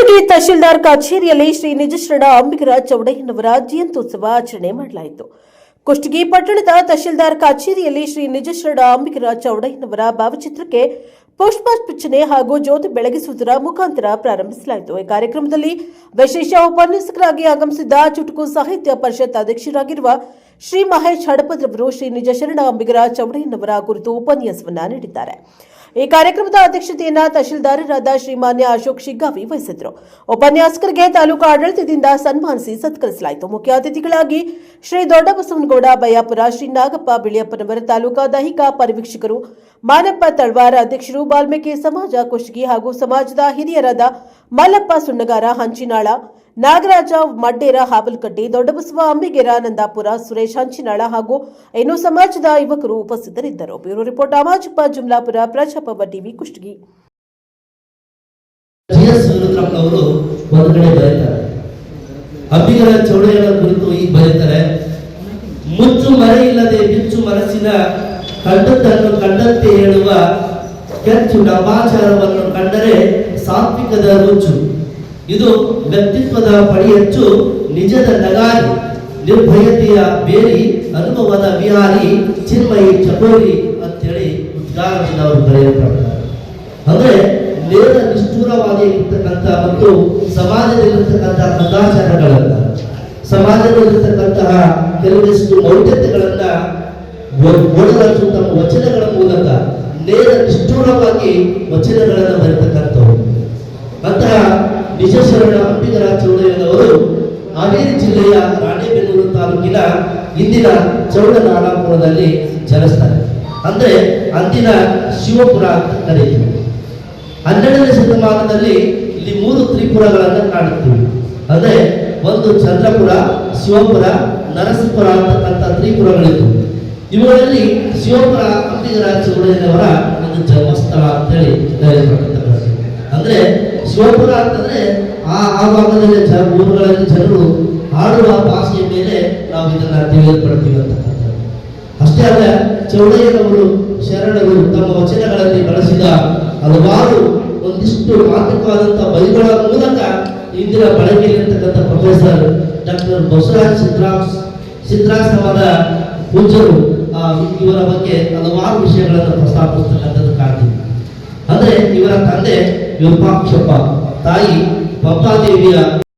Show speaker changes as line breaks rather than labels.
ಕುಷ್ಟಗಿ ತಹಶೀಲ್ದಾರ್ ಕಚೇರಿಯಲ್ಲಿ ಶ್ರೀ ನಿಜಶರಣ ಅಂಬಿಗರ ಚೌಡಯ್ಯನವರ ಜಯಂತ್ಯುತ್ಸವ ಆಚರಣೆ ಮಾಡಲಾಯಿತು. ಕುಷ್ಟಗಿ ಪಟ್ಟಣದ ತಹಶೀಲ್ದಾರ್ ಕಚೇರಿಯಲ್ಲಿ ಶ್ರೀ ನಿಜಶರಣ ಅಂಬಿಗರ ಚೌಡಯ್ಯನವರ ಭಾವಚಿತ್ರಕ್ಕೆ ಪುಷ್ಪಾರ್ಚನೆ ಹಾಗೂ ಜ್ಯೋತಿ ಬೆಳಗಿಸುವುದರ ಮುಖಾಂತರ ಪ್ರಾರಂಭಿಸಲಾಯಿತು. ಈ ಕಾರ್ಯಕ್ರಮದಲ್ಲಿ ವಿಶೇಷ ಉಪನ್ಯಾಸಕರಾಗಿ ಆಗಮಿಸಿದ್ದ ಚುಟುಕು ಸಾಹಿತ್ಯ ಪರಿಷತ್ ಅಧ್ಯಕ್ಷರಾಗಿರುವ ಶ್ರೀ ಮಹೇಶ್ ಹಡಪದ್ರವರು ಶ್ರೀ ನಿಜಶರಣ ಅಂಬಿಗರ ಚೌಡಯ್ಯನವರ ಕುರಿತು ಉಪನ್ಯಾಸವನ್ನ ನೀಡಿದ್ದಾರೆ. ಈ ಕಾರ್ಯಕ್ರಮದ ಅಧ್ಯಕ್ಷತೆಯನ್ನು ತಹಶೀಲ್ದಾರರಾದ ಶ್ರೀಮಾನ್ಯ ಅಶೋಕ್ ಶಿಗ್ಗಾವಿ ವಹಿಸಿದ್ರು. ಉಪನ್ಯಾಸಕರಿಗೆ ತಾಲೂಕು ಆಡಳಿತದಿಂದ ಸನ್ಮಾನಿಸಿ ಸತ್ಕರಿಸಲಾಯಿತು. ಮುಖ್ಯ ಅತಿಥಿಗಳಾಗಿ ಶ್ರೀ ದೊಡ್ಡಬಸವನಗೌಡ ಬಯ್ಯಾಪುರ, ಶ್ರೀ ನಾಗಪ್ಪ ಬಿಳಿಯಪ್ಪನವರ ತಾಲೂಕಾ ದೈಹಿಕ ಪರಿವೀಕ್ಷಕರು, ಮಾನಪ್ಪ ತಳವಾರ ಅಧ್ಯಕ್ಷರು, ವಾಲ್ಮೀಕಿ ಸಮಾಜ ಕುಷ್ಟಗಿ ಹಾಗೂ ಸಮಾಜದ ಹಿರಿಯರಾದ ಮಲ್ಲಪ್ಪ ಸುಣ್ಣಗಾರ ಹಂಚಿನಾಳ, ನಾಗರಾಜ ಮಡ್ಡೇರ ಹಾವಲಕಟ್ಟಿ, ದೊಡ್ಡಬಸವ ಅಂಬಿಗೇರ ನಂದಾಪುರ, ಸುರೇಶ್ ಹಂಚಿನಾಳ ಹಾಗೂ ಇನ್ನು ಸಮಾಜದ ಯುವಕರು ಉಪಸ್ಥಿತರಿದ್ದರು. Bureau report Amajappa Jumlapura, Prajaprabha TV, Kushtagi.
Ambigara ಚೌಡಯ್ಯನ ಕುರಿತು ಈಗ ಬರೀತಾರೆ. ಮುಚ್ಚು ಮರೆ ಇಲ್ಲದೆ ಬಿಚ್ಚು ಮನಸ್ಸಿನ ಕಂಡದ್ದನ್ನು ಕಂಡಂತೆ ಹೇಳುವ ಕೆಚ್ಚು ಡಂಬಾಚಾರವನ್ನು ಕಂಡರೆ ಸಾತ್ವಿಕದ ರುಚು. ಇದು ವ್ಯಕ್ತಿತ್ವದ ಪಡಿಯಚ್ಚು, ನಿಜದ ನಗಾರಿ, ನಿರ್ಭಯತೆಯ ಬೇರಿ, ಅನುಭವದ ವಿಹಾರಿ, ಚಿನ್ಮಯಿ ಚಕೋರಿ ಅಂತೇಳಿ ಉದ್ಗಾರದಿಂದ ಅವರು ಬರೆಯಲ್ಪಡ್ತಾರೆ. ಅಂದ್ರೆ ನೇರ ನಿಷ್ಠೂರವಾಗಿರ್ತಕ್ಕಂಥ ಮತ್ತು ಸಮಾಜದಲ್ಲಿರ್ತಕ್ಕಂಥ ಸದಾಚಾರಗಳನ್ನ, ಸಮಾಜದಲ್ಲಿರ್ತಕ್ಕಂತಹ ಕೆಲವಷ್ಟು ಮೌಢ್ಯತೆಗಳನ್ನ ಓಡಲಾಚು ತಮ್ಮ ವಚನಗಳ ಮೂಲಕ ನೇರ ನಿಷ್ಠೂರವಾಗಿ ವಚನಗಳನ್ನು ಬರೆತಕ್ಕಂಥವ್ರು. ಅಂತಹ ನಿಜಶರಣ ಅಂಬಿಗರ ಚೌಡಯ್ಯನವರು ಹಾವೇರಿ ಜಿಲ್ಲೆಯ ರಾಣೆಬೆನ್ನೂರು ತಾಲೂಕಿನ ಇಂದಿನ ಚೌಡನಾಳಾಪುರದಲ್ಲಿ ಜನಿಸ್ತಾರೆ. ಅಂದ್ರೆ ಅಂದಿನ ಶಿವಪುರ ಅಂತ ಕರೀತೀವಿ. 12ನೇ ಶತಮಾನದಲ್ಲಿ ಇಲ್ಲಿ 3 ತ್ರಿಪುರಗಳನ್ನು ಕಾಣುತ್ತೀವಿ. ಅಂದ್ರೆ ಒಂದು ಚಂದ್ರಪುರ, ಶಿವಪುರ, ನರಸೀಪುರ ಅಂತಕ್ಕಂಥ ತ್ರಿಪುರಗಳಿತ್ತು. ಇವುಗಳಲ್ಲಿ ಶಿವಪುರ ಅಂಬಿಗರ ಚೌಡಯ್ಯನವರ ಒಂದು ಜನ್ಮಸ್ಥಳ ಅಂತೇಳಿ ಕರೆಯಲ್ಪಟ್ಟಿರ್ತಕ್ಕಂಥದ್ದು. ಅಂದ್ರೆ ಶಿವಪುರ ಅಂತಂದ್ರೆ ಆ ಭಾಗದಲ್ಲಿ ಊರುಗಳಲ್ಲಿ ಜನರು ಆಡುವ ಭಾಷೆಯ ಮೇಲೆ ನಾವು ಇದನ್ನ ತಿಳಿಯಲ್ಪಡ್ತೀವಿ ಅಂತಕ್ಕಂಥದ್ದು. ಅಷ್ಟೇ ಅಲ್ಲ, ಚೌಡಯ್ಯನವರು ಶರಣರು ತಮ್ಮ ವಚನಗಳಲ್ಲಿ ಬಳಸಿದ ಹಲವಾರು ಒಂದಿಷ್ಟು ಮಾತೃಕವಾದಂತಹ ಬೈಗಳ ಮೂಲಕ ಇಂದಿನ ಬಳಕೆಯಲ್ಲಿರ್ತಕ್ಕಂಥ ಪ್ರೊಫೆಸರ್ ಡಾಕ್ಟರ್ ಬಸವರಾಜ್ ಸಿದ್ರಾಶ್ರಮದ ಪೂಜ್ಯರು ಇವರ ಬಗ್ಗೆ ಹಲವಾರು ವಿಷಯಗಳನ್ನು ಪ್ರಸ್ತಾಪಿಸ್ತಕ್ಕಂಥದ್ದು ಕಾಣ್ತೀವಿ. ಅಂದ್ರೆ ಇವರ ತಂದೆ ವಿರೂಪಾಕ್ಷಪ್ಪ, ತಾಯಿ ಪಂಪಾದೇವಿಯ